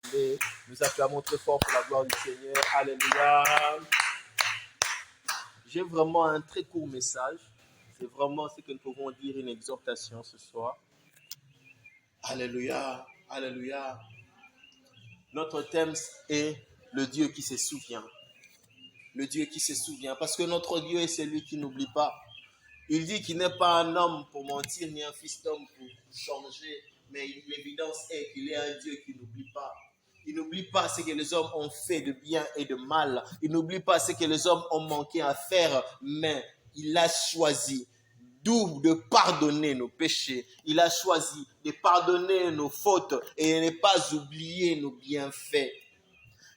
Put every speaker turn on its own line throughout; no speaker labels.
l'Assemblée. Nous acclamons très fort pour la gloire du Seigneur. Alléluia. J'ai vraiment un très court message. C'est vraiment ce que nous pouvons dire, une exhortation ce soir. Alléluia. Alléluia. Notre thème est le Dieu qui se souvient. Le Dieu qui se souvient. Parce que notre Dieu est celui qui n'oublie pas. Il dit qu'il n'est pas un homme pour mentir, ni un fils d'homme pour changer. Mais l'évidence est qu'il est un Dieu qui n'oublie pas. Il n'oublie pas ce que les hommes ont fait de bien et de mal. Il n'oublie pas ce que les hommes ont manqué à faire. Mais il a choisi de pardonner nos péchés. Il a choisi de pardonner nos fautes et de ne pas oublier nos bienfaits.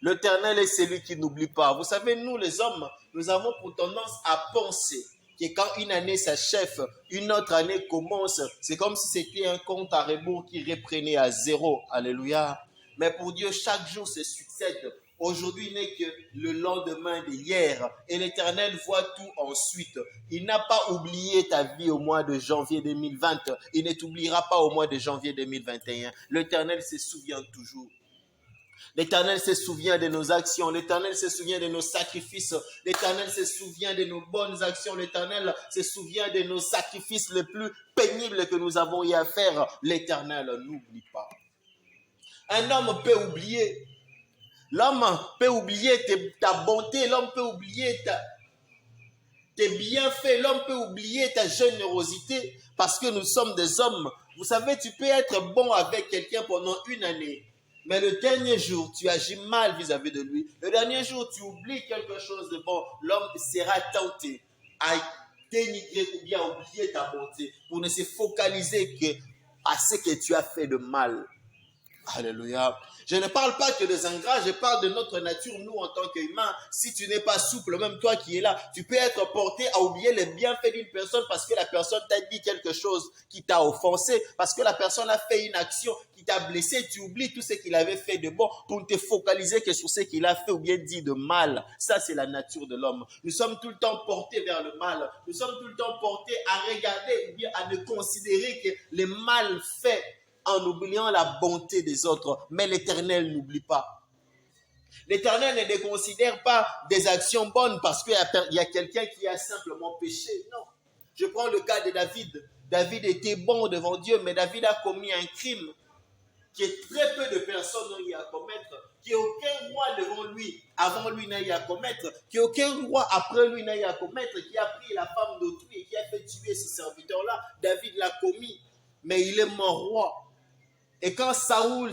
L'Éternel est celui qui n'oublie pas. Vous savez, nous les hommes, nous avons pour tendance à penser que quand une année s'achève, une autre année commence. C'est comme si c'était un compte à rebours qui reprenait à zéro. Alléluia. Mais pour Dieu, chaque jour se succède. Aujourd'hui n'est que le lendemain d'hier. Et l'Éternel voit tout ensuite. Il n'a pas oublié ta vie au mois de janvier 2020. Il ne t'oubliera pas au mois de janvier 2021. L'Éternel se souvient toujours. L'Éternel se souvient de nos actions. L'Éternel se souvient de nos sacrifices. L'Éternel se souvient de nos bonnes actions. L'Éternel se souvient de nos sacrifices les plus pénibles que nous avons eu à faire. L'Éternel n'oublie pas. Un homme peut oublier. L'homme peut oublier ta bonté. L'homme peut oublier tes bienfaits. L'homme peut oublier ta générosité parce que nous sommes des hommes. Vous savez, tu peux être bon avec quelqu'un pendant une année. Mais le dernier jour, tu agis mal vis-à-vis de lui. Le dernier jour, tu oublies quelque chose de bon. L'homme sera tenté à dénigrer ou bien à oublier ta bonté pour ne se focaliser à ce que tu as fait de mal. Alléluia. Je ne parle pas que des ingrats, je parle de notre nature, nous en tant qu'humains. Si tu n'es pas souple, même toi qui es là, tu peux être porté à oublier les bienfaits d'une personne parce que la personne t'a dit quelque chose qui t'a offensé, parce que la personne a fait une action qui t'a blessé. Tu oublies tout ce qu'il avait fait de bon pour ne te focaliser que sur ce qu'il a fait ou bien dit de mal. Ça, c'est la nature de l'homme. Nous sommes tout le temps portés vers le mal. Nous sommes tout le temps portés à regarder ou bien à ne considérer que les mal faits en oubliant la bonté des autres. Mais l'Éternel n'oublie pas. L'Éternel ne déconsidère pas des actions bonnes parce qu'il y a quelqu'un qui a simplement péché. Non. Je prends le cas de David. David était bon devant Dieu, mais David a commis un crime que très peu de personnes ont eu à commettre, qu'aucun roi devant lui, avant lui n'a eu à commettre, qu'aucun roi après lui n'a eu à commettre, qui a pris la femme d'autrui et qui a fait tuer ce serviteur-là. David l'a commis, mais il est mort roi. Et quand Salomon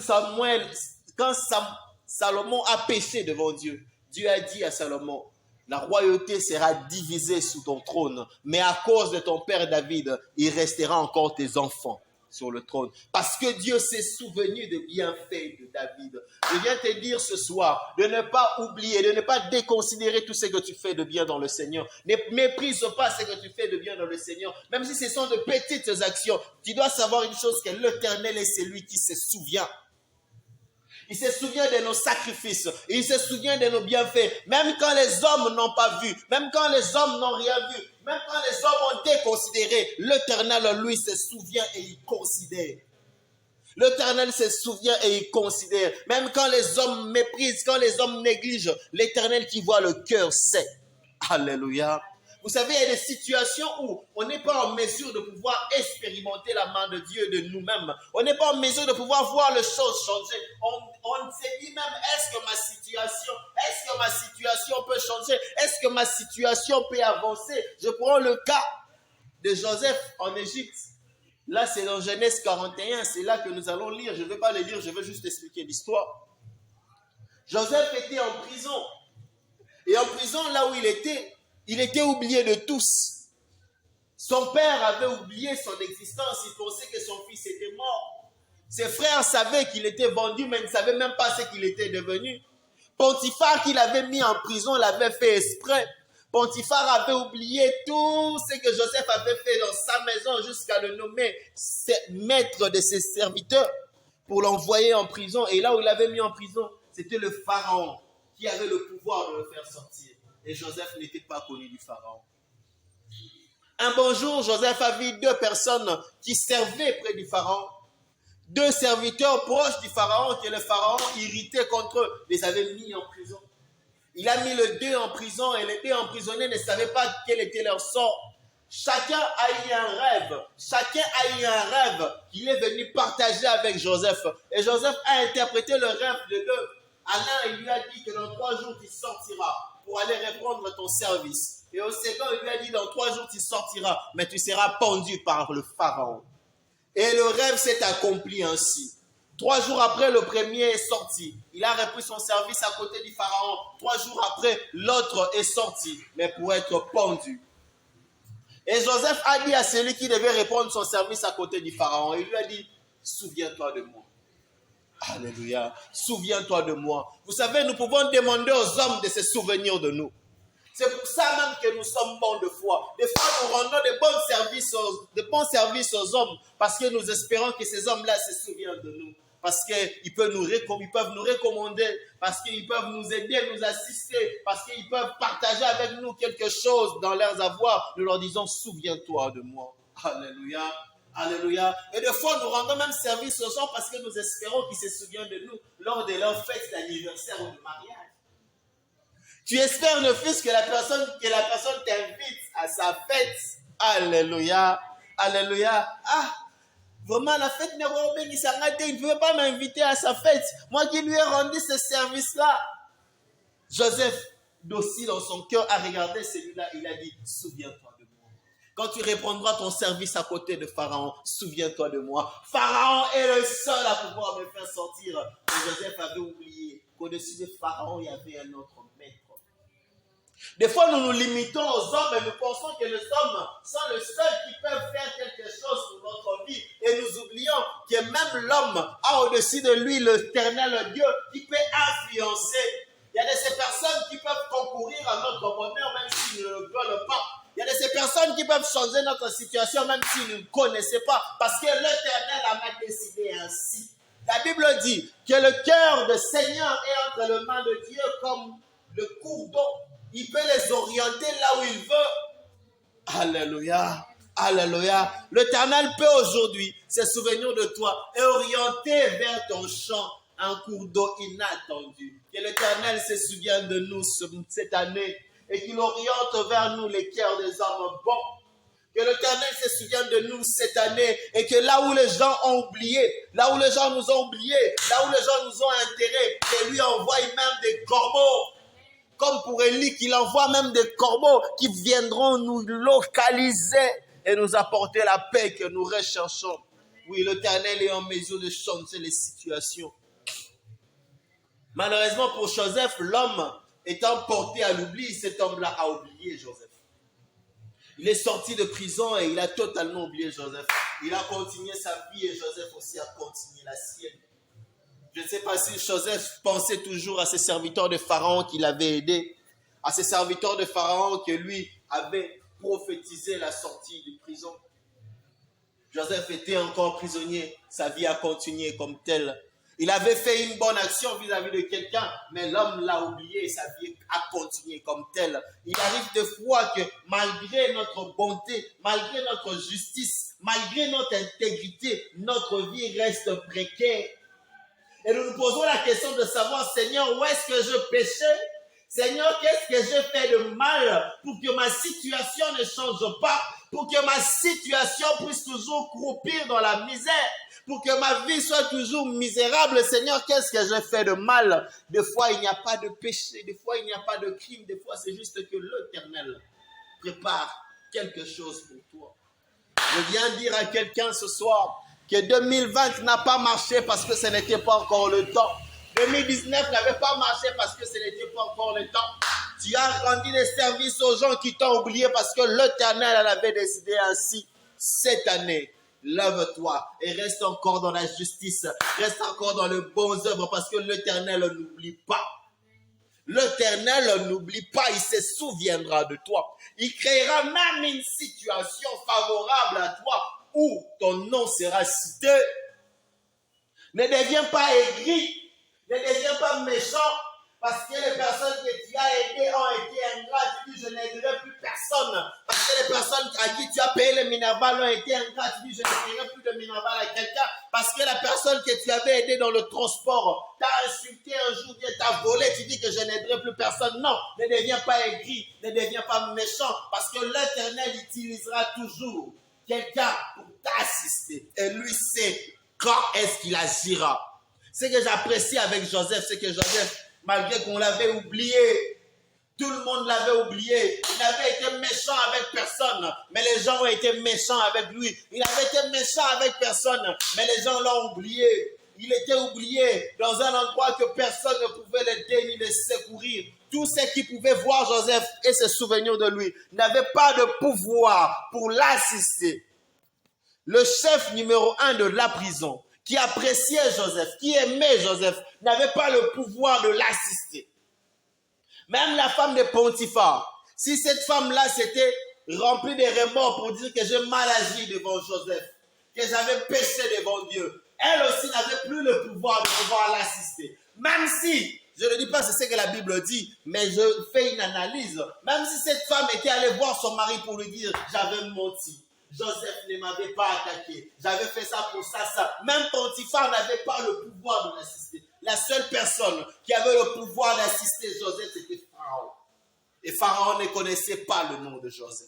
a péché devant Dieu, Dieu a dit à Salomon, la royauté sera divisée sous ton trône, mais à cause de ton père David, il restera encore tes enfants sur le trône. Parce que Dieu s'est souvenu des bienfaits de David. Je viens te dire ce soir de ne pas oublier, de ne pas déconsidérer tout ce que tu fais de bien dans le Seigneur. Ne méprise pas ce que tu fais de bien dans le Seigneur. Même si ce sont de petites actions, tu dois savoir une chose, que l'Éternel est celui qui se souvient. Il se souvient de nos sacrifices. Il se souvient de nos bienfaits. Même quand les hommes n'ont pas vu. Même quand les hommes n'ont rien vu. Même quand les hommes ont déconsidéré. L'Éternel, lui, se souvient et il considère. L'Éternel se souvient et il considère. Même quand les hommes méprisent, quand les hommes négligent. L'Éternel qui voit le cœur sait. Alléluia. Vous savez, il y a des situations où on n'est pas en mesure de pouvoir expérimenter la main de Dieu de nous-mêmes. On n'est pas en mesure de pouvoir voir les choses changer. On se dit même, est-ce que ma situation peut changer? Est-ce que ma situation peut avancer? Je prends le cas de Joseph en Égypte. Là, c'est dans Genèse 41. C'est là que nous allons lire. Je ne vais pas le lire, je vais juste expliquer l'histoire. Joseph était en prison. Et en prison, là où il était oublié de tous. Son père avait oublié son existence. Il pensait que son fils était mort. Ses frères savaient qu'il était vendu, mais ils ne savaient même pas ce qu'il était devenu. Potiphar, qu'il avait mis en prison, l'avait fait exprès. Potiphar avait oublié tout ce que Joseph avait fait dans sa maison jusqu'à le nommer maître de ses serviteurs pour l'envoyer en prison. Et là où il l'avait mis en prison, c'était le pharaon qui avait le pouvoir de le faire sortir. Et Joseph n'était pas connu du pharaon. Un bon jour, Joseph a vu deux personnes qui servaient près du pharaon. 2 serviteurs proches du pharaon que le pharaon, irrité contre eux, les avait mis en prison. Il a mis les 2 en prison et les 2 emprisonnés ne savaient pas quel était leur sort. Chacun a eu un rêve. Chacun a eu un rêve qu'il est venu partager avec Joseph. Et Joseph a interprété le rêve de 2. À l'un, il lui a dit que dans 3 jours, tu sortiras pour aller répondre ton service. Et au second, il lui a dit, dans 3 jours, tu sortiras, mais tu seras pendu par le pharaon. Et le rêve s'est accompli ainsi. 3 jours après, le premier est sorti. Il a repris son service à côté du pharaon. 3 jours après, l'autre est sorti, mais pour être pendu. Et Joseph a dit à celui qui devait répondre son service à côté du pharaon, il lui a dit, souviens-toi de moi. Alléluia, souviens-toi de moi. Vous savez, nous pouvons demander aux hommes de se souvenir de nous. C'est pour ça même que nous sommes bons de foi. Des fois, nous rendons de bons services aux hommes parce que nous espérons que ces hommes-là se souviennent de nous. Parce qu'ils peuvent nous recommander, parce qu'ils peuvent nous aider, nous assister, parce qu'ils peuvent partager avec nous quelque chose dans leurs avoirs. Nous leur disons, souviens-toi de moi. Alléluia, alléluia. Et des fois, nous rendons même service aux gens parce que nous espérons qu'ils se souviennent de nous lors de leur fête d'anniversaire ou de mariage. Tu espères ne fût-ce que la personne t'invite à sa fête. Alléluia, alléluia. Ah, vraiment, la fête n'est pas bénissante. Il ne veut pas m'inviter à sa fête. Moi qui lui ai rendu ce service-là. Joseph, docile dans son cœur, a regardé celui-là. Il a dit, souviens-toi de moi. Quand tu reprendras ton service à côté de Pharaon, souviens-toi de moi. Pharaon est le seul à pouvoir me faire sortir. Et Joseph avait oublié qu'au-dessus de Pharaon, il y avait un autre maître. Des fois, nous nous limitons aux hommes et nous pensons que les hommes sont les seuls qui peuvent faire quelque chose pour notre vie. Et nous oublions que même l'homme a au-dessus de lui l'éternel Dieu qui peut influencer. Il y a de ces personnes qui peuvent concourir à notre bonheur même s'ils ne le veulent pas. Il y a de ces personnes qui peuvent changer notre situation même s'ils ne connaissaient pas. Parce que l'éternel a décidé ainsi. La Bible dit que le cœur du Seigneur est entre les mains de Dieu comme le cours d'eau. Il peut les orienter là où il veut. Alléluia. Alléluia. L'Éternel peut aujourd'hui se souvenir de toi et orienter vers ton champ un cours d'eau inattendu. Que l'Éternel se souvienne de nous cette année et qu'il oriente vers nous les cœurs des hommes bons. Que l'Éternel se souvienne de nous cette année et que là où les gens ont oublié, là où les gens nous ont oubliés, là où les gens nous ont enterrés, que lui envoie même des corbeaux. Comme pour Élie, qu'il envoie même des corbeaux qui viendront nous localiser et nous apporter la paix que nous recherchons. Oui, l'Éternel est en mesure de changer les situations. Malheureusement pour Joseph, l'homme étant porté à l'oubli, cet homme-là a oublié Joseph. Il est sorti de prison et il a totalement oublié Joseph. Il a continué sa vie et Joseph aussi a continué la sienne. Je ne sais pas si Joseph pensait toujours à ses serviteurs de Pharaon qu'il avait aidés, à ses serviteurs de Pharaon que lui avait prophétisé la sortie de prison. Joseph était encore prisonnier, sa vie a continué comme telle. Il avait fait une bonne action vis-à-vis de quelqu'un, mais l'homme l'a oublié et sa vie a continué comme telle. Il arrive des fois que malgré notre bonté, malgré notre justice, malgré notre intégrité, notre vie reste précaire. Et nous nous posons la question de savoir, Seigneur, où est-ce que je péchais? Seigneur, qu'est-ce que j'ai fait de mal pour que ma situation ne change pas, pour que ma situation puisse toujours croupir dans la misère, pour que ma vie soit toujours misérable? Seigneur, qu'est-ce que j'ai fait de mal? Des fois, il n'y a pas de péché, des fois, il n'y a pas de crime, des fois, c'est juste que l'Éternel prépare quelque chose pour toi. Je viens dire à quelqu'un ce soir que 2020 n'a pas marché parce que ce n'était pas encore le temps. 2019 n'avait pas marché parce que ce n'était pas encore le temps. Tu as rendu des services aux gens qui t'ont oublié parce que l'Éternel en avait décidé ainsi. Cette année, lève-toi et reste encore dans la justice. Reste encore dans les bonnes œuvres parce que l'Éternel n'oublie pas. L'Éternel n'oublie pas, il se souviendra de toi. Il créera même une situation favorable à toi où ton nom sera cité. Ne deviens pas aigri, ne deviens pas méchant, parce que les personnes que tu as aidées ont été ingrates. Tu dis, je n'aiderai plus personne. Parce que les personnes à qui tu as payé le minerval ont été ingrates. Tu dis, je ne paierai plus de minerval à quelqu'un. Parce que la personne que tu avais aidée dans le transport t'a insulté un jour, bien t'a volé, tu dis que je n'aiderai plus personne. Non, ne deviens pas aigri, ne deviens pas méchant, parce que l'Éternel utilisera toujours quelqu'un pour t'assister. Et lui sait quand est-ce qu'il agira. Ce que j'apprécie avec Joseph, c'est que Joseph, malgré qu'on l'avait oublié, tout le monde l'avait oublié. Il avait été méchant avec personne, mais les gens ont été méchants avec lui. Il avait été méchant avec personne, mais les gens l'ont oublié. Il était oublié dans un endroit que personne ne pouvait l'aider ni le secourir. Tous ceux qui pouvaient voir Joseph et se souvenir de lui n'avaient pas de pouvoir pour l'assister. Le chef numéro 1 de la prison, qui appréciait Joseph, qui aimait Joseph, n'avait pas le pouvoir de l'assister. Même la femme de Potiphar, si cette femme-là s'était remplie de remords pour dire que j'ai mal agi devant Joseph, que j'avais péché devant Dieu, elle aussi n'avait plus le pouvoir de pouvoir l'assister. Même si, je ne dis pas c'est ce que la Bible dit, mais je fais une analyse. Même si cette femme était allée voir son mari pour lui dire « j'avais menti ». Joseph ne m'avait pas attaqué. J'avais fait ça pour ça, ça. Même Potiphar n'avait pas le pouvoir de l'assister. La seule personne qui avait le pouvoir d'assister Joseph, c'était Pharaon. Et Pharaon ne connaissait pas le nom de Joseph.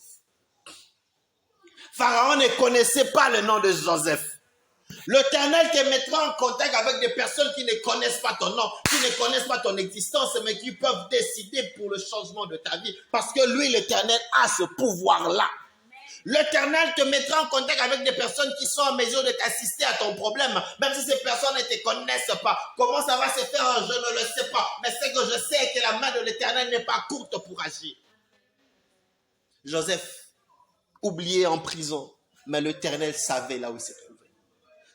Pharaon ne connaissait pas le nom de Joseph. L'Éternel te mettra en contact avec des personnes qui ne connaissent pas ton nom, qui ne connaissent pas ton existence, mais qui peuvent décider pour le changement de ta vie. Parce que lui, l'Éternel, a ce pouvoir-là. L'Éternel te mettra en contact avec des personnes qui sont en mesure de t'assister à ton problème, même si ces personnes ne te connaissent pas. Comment ça va se faire, je ne le sais pas. Mais ce que je sais est que la main de l'Éternel n'est pas courte pour agir. Joseph, oublié en prison, mais l'Éternel savait là où il se trouvait.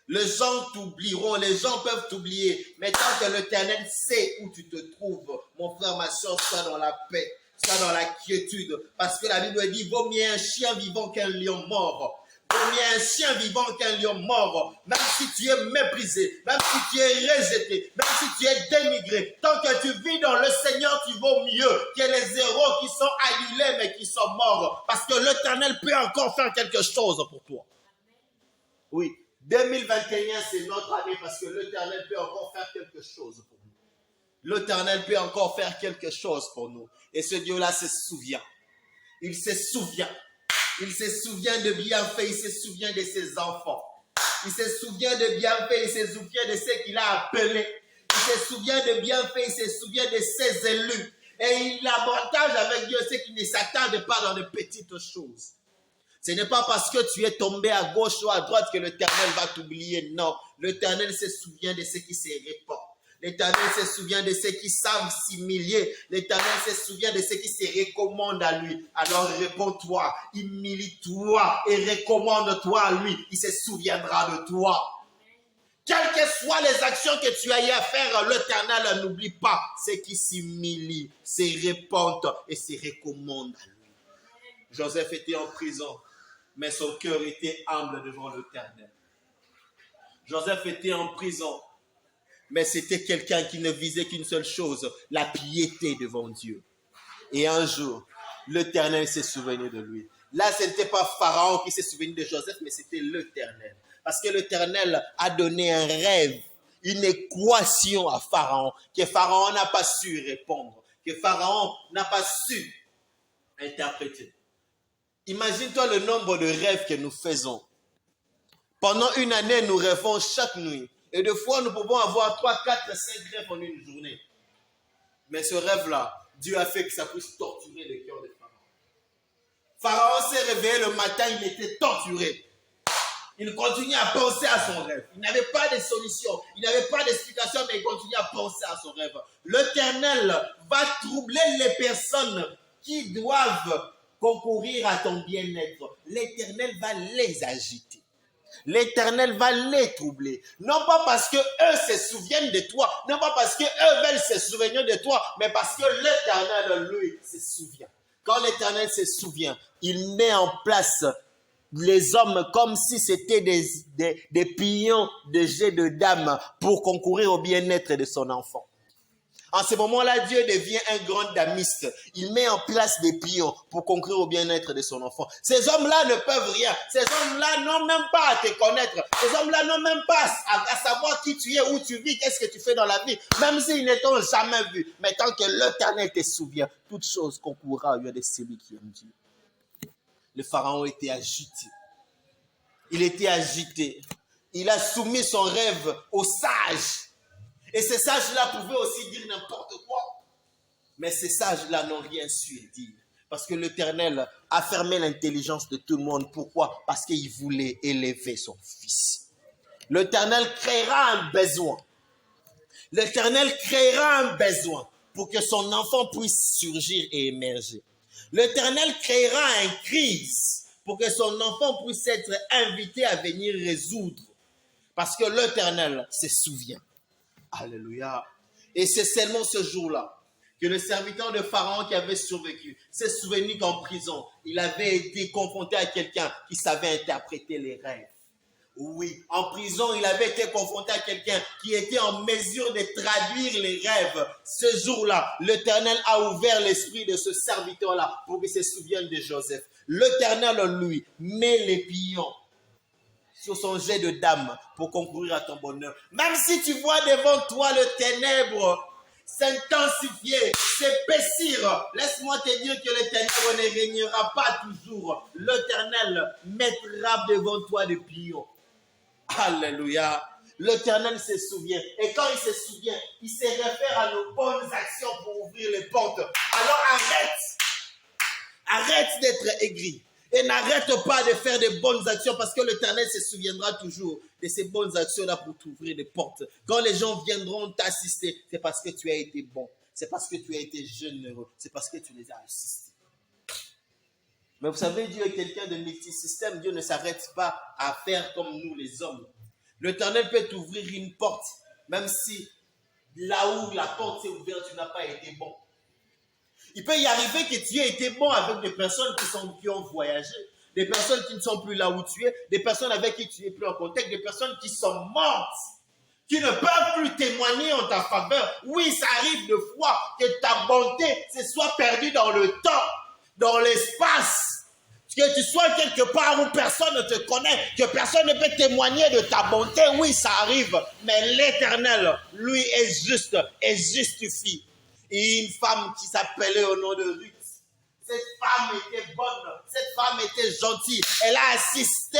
Les gens t'oublieront, les gens peuvent t'oublier, mais tant que l'Éternel sait où tu te trouves, mon frère, ma soeur, sois dans la paix. Soit dans la quiétude, parce que la Bible dit, vaut mieux un chien vivant qu'un lion mort. Vaut mieux un chien vivant qu'un lion mort. Même si tu es méprisé, même si tu es rejeté, même si tu es dénigré, tant que tu vis dans le Seigneur, tu vaux mieux que les héros qui sont annulés mais qui sont morts. Parce que l'Éternel peut encore faire quelque chose pour toi. Oui, 2021 c'est notre année parce que l'Éternel peut encore faire quelque chose pour nous. L'Éternel peut encore faire quelque chose pour nous. Et ce Dieu-là se souvient. Il se souvient. Il se souvient de bienfaits. Il se souvient de ses enfants. Il se souvient de bienfaits. Il se souvient de ceux qu'il a appelés. Il se souvient de bienfaits. Il se souvient de ses élus. Et il avantage avec Dieu ceux qui ne s'attendent pas dans de petites choses. Ce n'est pas parce que tu es tombé à gauche ou à droite que l'Éternel va t'oublier. Non, l'Éternel se souvient de ceux qui se répandent. L'Éternel se souvient de ceux qui savent s'humilier. L'Éternel se souvient de ceux qui se recommandent à lui. Alors réponds-toi, humilie-toi et recommande-toi à lui. Il se souviendra de toi. Quelles que soient les actions que tu aies à faire, l'Éternel n'oublie pas ceux qui s'humilient, se répandent et se recommandent à lui. Joseph était en prison, mais son cœur était humble devant l'Éternel. Joseph était en prison, mais c'était quelqu'un qui ne visait qu'une seule chose, la piété devant Dieu. Et un jour, l'Éternel s'est souvenu de lui. Là, ce n'était pas Pharaon qui s'est souvenu de Joseph, mais c'était l'Éternel. Parce que l'Éternel a donné un rêve, une équation à Pharaon, que Pharaon n'a pas su répondre, que Pharaon n'a pas su interpréter. Imagine-toi le nombre de rêves que nous faisons. Pendant une année, nous rêvons chaque nuit. Et des fois, nous pouvons avoir 3, 4, 5 rêves en une journée. Mais ce rêve-là, Dieu a fait que ça puisse torturer le cœur de Pharaon. Pharaon s'est réveillé le matin, il était torturé. Il continuait à penser à son rêve. Il n'avait pas de solution, il n'avait pas d'explication, mais il continuait à penser à son rêve. L'Éternel va troubler les personnes qui doivent concourir à ton bien-être. L'Éternel va les agiter. L'Éternel va les troubler. Non pas parce que eux se souviennent de toi, non pas parce que eux veulent se souvenir de toi, mais parce que l'Éternel, lui, se souvient. Quand l'Éternel se souvient, il met en place les hommes comme si c'était des pions de jets de dames pour concourir au bien-être de son enfant. En ce moment-là, Dieu devient un grand damiste. Il met en place des pions pour concourir au bien-être de son enfant. Ces hommes-là ne peuvent rien. Ces hommes-là n'ont même pas à te connaître. Ces hommes-là n'ont même pas à savoir qui tu es, où tu vis, qu'est-ce que tu fais dans la vie. Même s'ils ne t'ont jamais vu. Mais tant que l'Éternel te souvient, toute chose concourra au lieu de celui qui aime Dieu. Le Pharaon était agité. Il était agité. Il a soumis son rêve aux sages. Et ces sages-là pouvaient aussi dire n'importe quoi. Mais ces sages-là n'ont rien su dire. Parce que l'Éternel a fermé l'intelligence de tout le monde. Pourquoi? Parce qu'il voulait élever son fils. L'Éternel créera un besoin. L'Éternel créera un besoin pour que son enfant puisse surgir et émerger. L'Éternel créera une crise pour que son enfant puisse être invité à venir résoudre. Parce que l'Éternel se souvient. Alléluia. Et c'est seulement ce jour-là que le serviteur de Pharaon qui avait survécu s'est souvenu qu'en prison, il avait été confronté à quelqu'un qui savait interpréter les rêves. Oui, en prison, il avait été confronté à quelqu'un qui était en mesure de traduire les rêves. Ce jour-là, l'Éternel a ouvert l'esprit de ce serviteur-là pour qu'il se souvienne de Joseph. L'Éternel, lui, met les pions sur son jet de dame pour concourir à ton bonheur. Même si tu vois devant toi le ténèbre s'intensifier, s'épaissir, laisse-moi te dire que le ténèbre ne régnera pas toujours. L'Éternel mettra devant toi des pions. Alléluia. L'Éternel se souvient. Et quand il se souvient, il se réfère à nos bonnes actions pour ouvrir les portes. Alors arrête d'être aigri. Et n'arrête pas de faire de bonnes actions parce que l'Éternel se souviendra toujours de ces bonnes actions-là pour t'ouvrir des portes. Quand les gens viendront t'assister, c'est parce que tu as été bon. C'est parce que tu as été généreux. C'est parce que tu les as assistés. Mais vous savez, Dieu est quelqu'un de multisystème. Dieu ne s'arrête pas à faire comme nous les hommes. L'Éternel peut t'ouvrir une porte, même si là où la porte s'est ouverte, tu n'as pas été bon. Il peut y arriver que tu aies été bon avec des personnes qui ont voyagé, des personnes qui ne sont plus là où tu es, des personnes avec qui tu n'es plus en contact, des personnes qui sont mortes, qui ne peuvent plus témoigner en ta faveur. Oui, ça arrive de fois que ta bonté se soit perdue dans le temps, dans l'espace, que tu sois quelque part où personne ne te connaît, que personne ne peut témoigner de ta bonté. Oui, ça arrive, mais l'Éternel, lui, est juste et justifie. Et une femme qui s'appelait au nom de Ruth. Cette femme était bonne, cette femme était gentille. Elle a assisté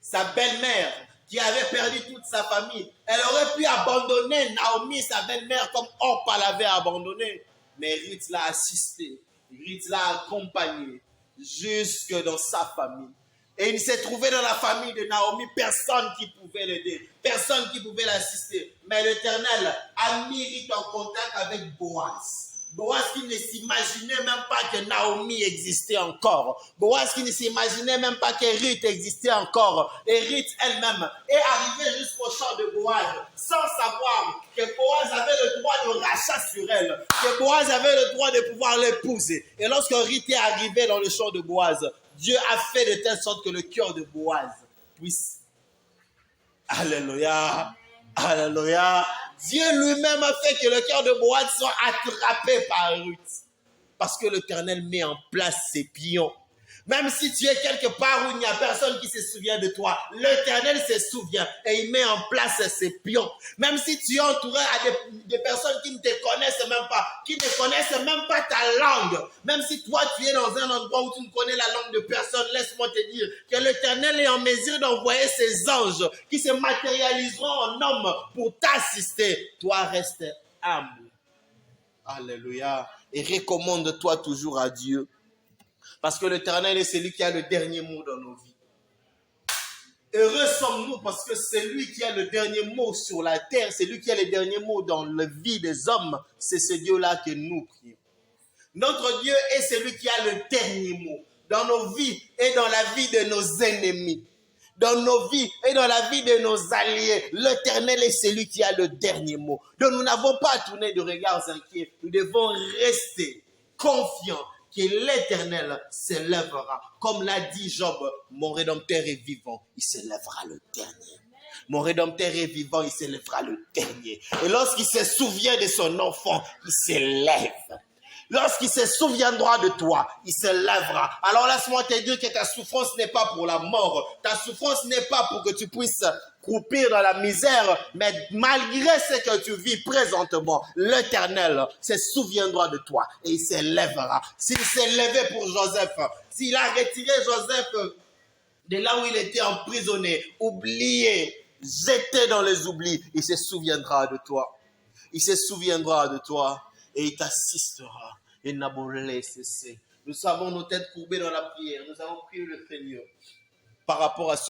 sa belle-mère qui avait perdu toute sa famille. Elle aurait pu abandonner Naomi, sa belle-mère, comme Orpa l'avait abandonné. Mais Ruth l'a assisté, Ruth l'a accompagné jusque dans sa famille. Et il s'est trouvé dans la famille de Naomi, personne qui pouvait l'aider, personne qui pouvait l'assister. Mais l'Éternel a mis Ruth en contact avec Boaz. Boaz qui ne s'imaginait même pas que Naomi existait encore. Boaz qui ne s'imaginait même pas que Ruth existait encore. Et Ruth elle-même est arrivée jusqu'au champ de Boaz sans savoir que Boaz avait le droit de rachat sur elle, que Boaz avait le droit de pouvoir l'épouser. Et lorsque Ruth est arrivée dans le champ de Boaz, Dieu a fait de telle sorte que le cœur de Boaz puisse... Alléluia, alléluia. Dieu lui-même a fait que le cœur de Boaz soit attrapé par Ruth. Parce que l'Éternel met en place ses pions. Même si tu es quelque part où il n'y a personne qui se souvient de toi, l'Éternel se souvient et il met en place ses pions. Même si tu es entouré à des personnes qui ne te connaissent même pas, qui ne connaissent même pas ta langue, même si toi tu es dans un endroit où tu ne connais la langue de personne, laisse-moi te dire que l'Éternel est en mesure d'envoyer ses anges qui se matérialiseront en hommes pour t'assister. Toi, reste humble. Alléluia. Et recommande-toi toujours à Dieu. Parce que l'Éternel est celui qui a le dernier mot dans nos vies. Heureux sommes-nous parce que c'est lui qui a le dernier mot sur la terre, c'est lui qui a le dernier mot dans la vie des hommes. C'est ce Dieu-là que nous prions. Notre Dieu est celui qui a le dernier mot dans nos vies et dans la vie de nos ennemis. Dans nos vies et dans la vie de nos alliés, l'Éternel est celui qui a le dernier mot. Donc nous n'avons pas à tourner de regards inquiets. Nous devons rester confiants que l'Éternel s'élèvera. Comme l'a dit Job, mon Rédempteur est vivant, il s'élèvera le dernier. Mon Rédempteur est vivant, il s'élèvera le dernier. Et lorsqu'il se souvient de son enfant, il s'élève. Lorsqu'il se souviendra de toi, il se lèvera. Alors laisse-moi te dire que ta souffrance n'est pas pour la mort. Ta souffrance n'est pas pour que tu puisses croupir dans la misère. Mais malgré ce que tu vis présentement, l'Éternel se souviendra de toi et il se lèvera. S'il s'est levé pour Joseph, s'il a retiré Joseph de là où il était emprisonné, oublié, jeté dans les oublis, il se souviendra de toi. Il se souviendra de toi et il t'assistera. Il n'a beau laisser. Nous savons nos têtes courbées dans la prière. Nous avons prié le Seigneur par rapport à ce